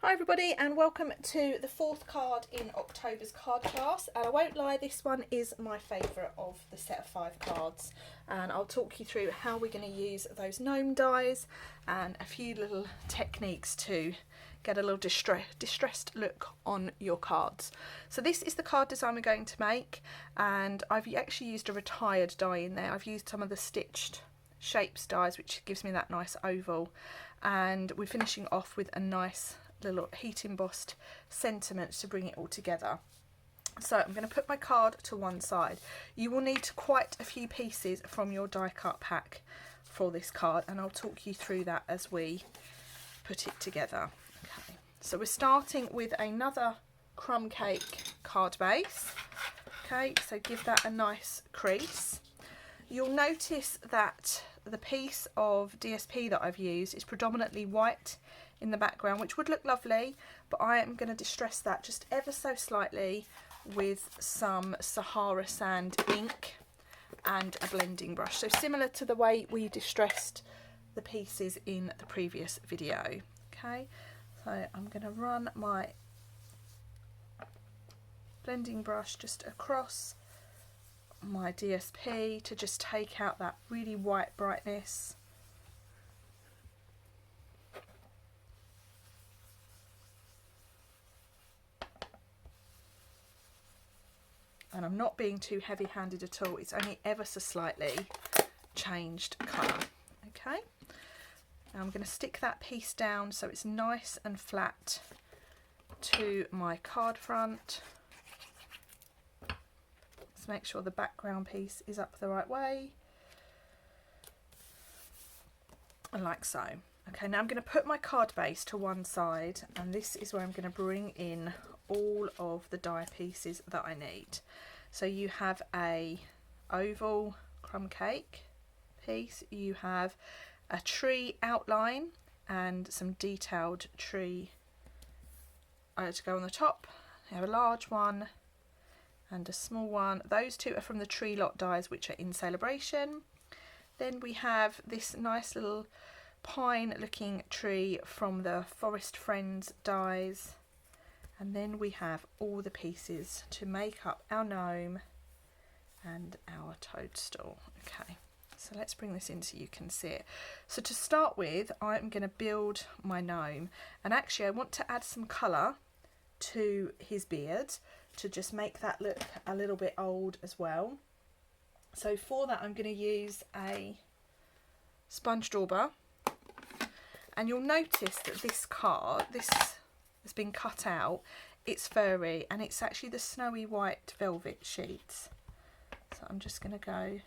Hi everybody and welcome to the fourth card in October's card class, and I won't lie, this one is my favourite of the set of 5 cards, and I'll talk you through how we're going to use those gnome dies and a few little techniques to get a little distressed look on your cards. So this is the card design we're going to make, and I've actually used a retired die in there. I've used some of the stitched shapes dies, which gives me that nice oval, and we're finishing off with a nice little heat embossed sentiment to bring it all together. So I'm going to put my card to one side. You will need quite a few pieces from your die cut pack for this card, and I'll talk you through that as we put it together. Okay, so we're starting with another crumb cake card base. Okay, so give that a nice crease. You'll notice that the piece of DSP that I've used is predominantly white in the background, which would look lovely, but I am going to distress that just ever so slightly with some Sahara sand ink and a blending brush. So similar to the way we distressed the pieces in the previous video. Okay, so I'm going to run my blending brush just across my DSP to just take out that really white brightness. And I'm not being too heavy-handed at all, it's only ever so slightly changed colour. Okay, now I'm going to stick that piece down so it's nice and flat to my card front. Let's make sure the background piece is up the right way, and like so. Okay, now I'm going to put my card base to one side, and this is where I'm going to bring in all of the die pieces that I need. So you have a oval crumb cake piece, you have a tree outline and some detailed tree to go on the top. You have a large one and a small one. Those two are from the tree lot dies, which are in Celebration. Then we have this nice little pine looking tree from the Forest Friends dies. And then we have all the pieces to make up our gnome and our toadstool. Okay, so let's bring this in so you can see it. So to start with, I'm going to build my gnome, and actually I want to add some colour to his beard to just make that look a little bit old as well. So for that I'm going to use a sponge dauber, and you'll notice that this card, this has been cut out, it's furry, and it's actually the snowy white velvet sheets. So I'm just going to go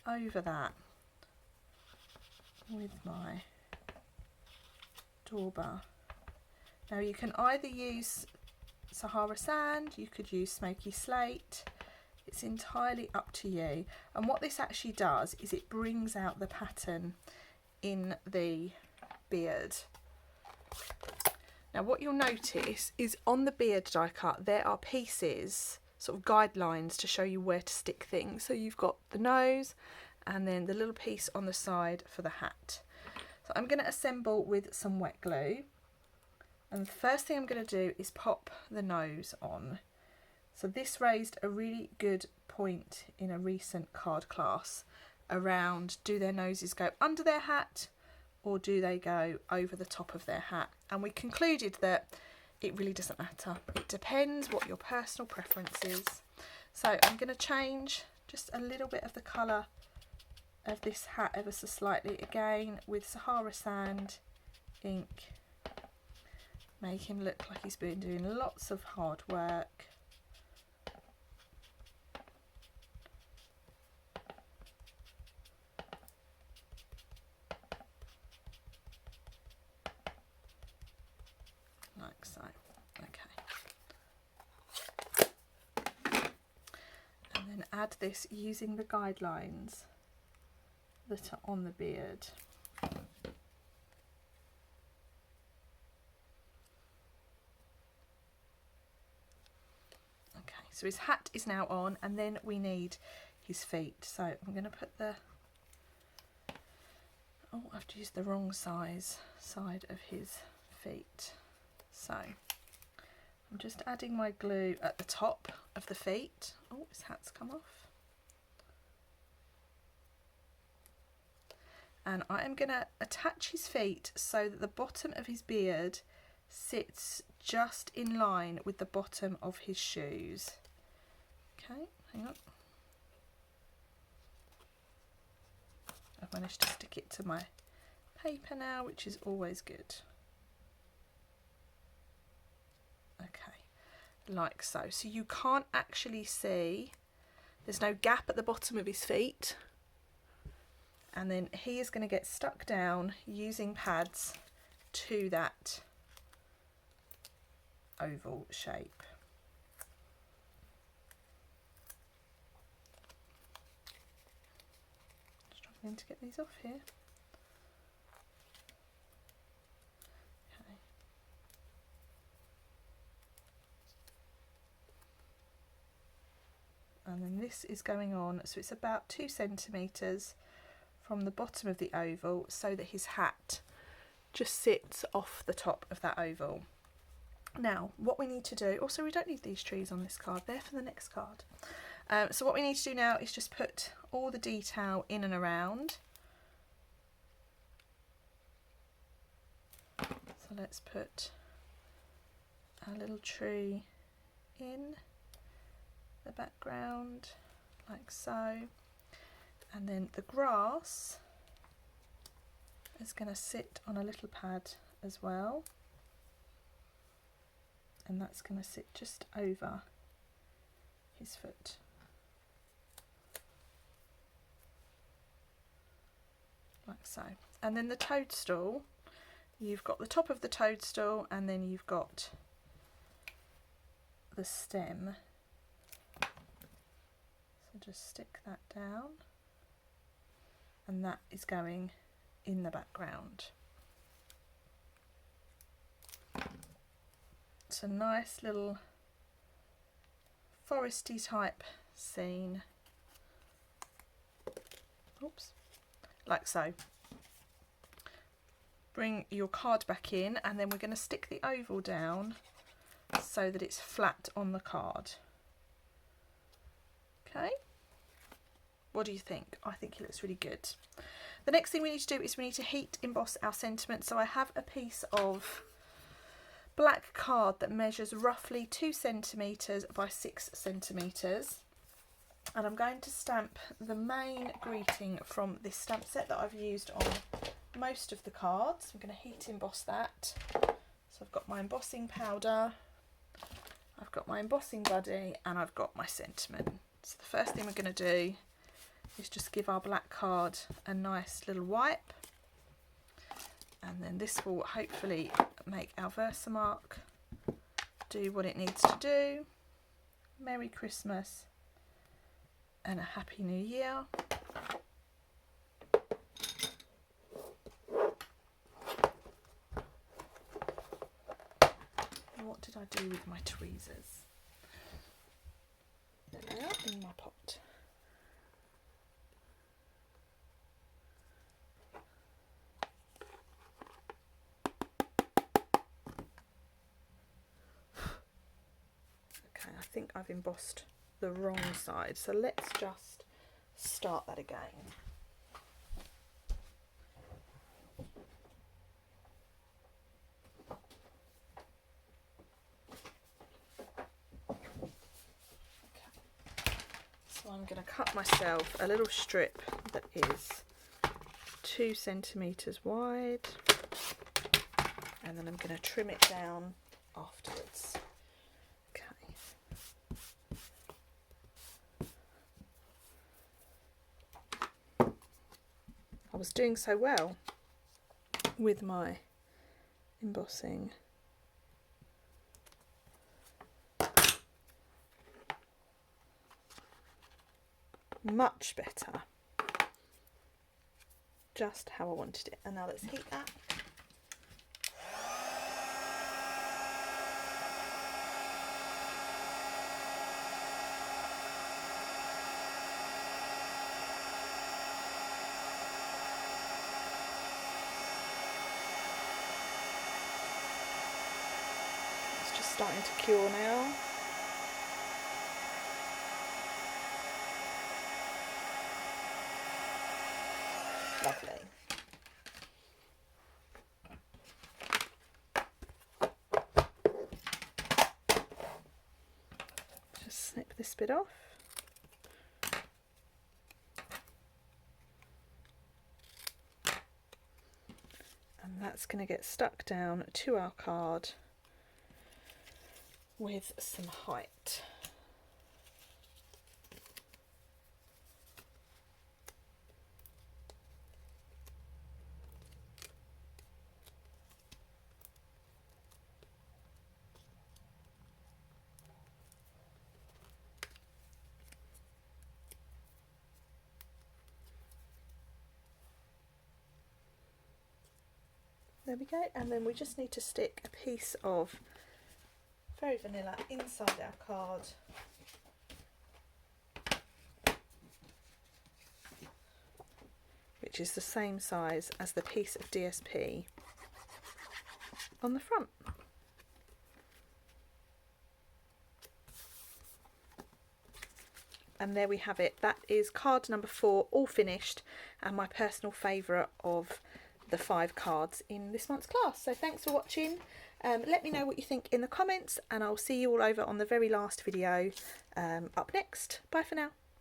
over that with my dauber. Now you can either use Sahara sand, you could use smoky slate, it's entirely up to you. And what this actually does is it brings out the pattern in the beard. Now what you'll notice is on the beard die cut there are pieces, sort of guidelines to show you where to stick things. So you've got the nose and then the little piece on the side for the hat. So I'm going to assemble with some wet glue, and the first thing I'm going to do is pop the nose on. So this raised a really good point in a recent card class around, do their noses go under their hat or do they go over the top of their hat? And we concluded that it really doesn't matter. It depends what your personal preference is. So I'm going to change just a little bit of the colour of this hat ever so slightly again with Sahara sand ink. Make him look like he's been doing lots of hard work. Like so. Okay. And then add this using the guidelines that are on the beard. Okay, so his hat is now on, and then we need his feet. So I'm going to put the, oh, I've used the wrong side of his feet. So I'm just adding my glue at the top of the feet. Oh, his hat's come off. And I am going to attach his feet so that the bottom of his beard sits just in line with the bottom of his shoes. Okay, hang on. I've managed to stick it to my paper now, which is always good. Okay, like so. So you can't actually see, there's no gap at the bottom of his feet. And then he is going to get stuck down using pads to that oval shape. Struggling to get these off here. Okay. And then this is going on, so it's about 2 centimetres from the bottom of the oval so that his hat just sits off the top of that oval. Now what we need to do, also we don't need these trees on this card, they're for the next card. So what we need to do now is just put all the detail in and around. So let's put our little tree in the background like so. And then the grass is going to sit on a little pad as well. And that's going to sit just over his foot. Like so. And then the toadstool, you've got the top of the toadstool and then you've got the stem. So just stick that down. And that is going in the background. It's a nice little foresty type scene. Oops. Like so. Bring your card back in and then we're going to stick the oval down so that it's flat on the card. Okay. What do you think? I think it looks really good. The next thing we need to do is we need to heat emboss our sentiment. So I have a piece of black card that measures roughly 2 centimetres by 6 centimetres. And I'm going to stamp the main greeting from this stamp set that I've used on most of the cards. I'm going to heat emboss that. So I've got my embossing powder, I've got my embossing buddy, and I've got my sentiment. So the first thing we're going to do is just give our black card a nice little wipe, and then this will hopefully make our Versamark do what it needs to do. Merry Christmas and a Happy New Year. What did I do with my tweezers? There they are in my pot. Okay, I think I've embossed the wrong side, so let's just start that again. So I'm going to cut myself a little strip that is 2 centimetres wide, and then I'm going to trim it down afterwards. I was doing so well with my embossing. Much better. Just how I wanted it. And now let's heat that. starting to cure now. Lovely. Just snip this bit off. And that's going to get stuck down to our card with some height. There we go, and then we just need to stick a piece of very vanilla inside our card. Which is the same size as the piece of DSP on the front. And there we have it. That is card number 4, all finished, and my personal favourite of the 5 cards in this month's class. So thanks for watching. Let me know what you think in the comments, and I'll see you all over on the very last video up next. Bye for now.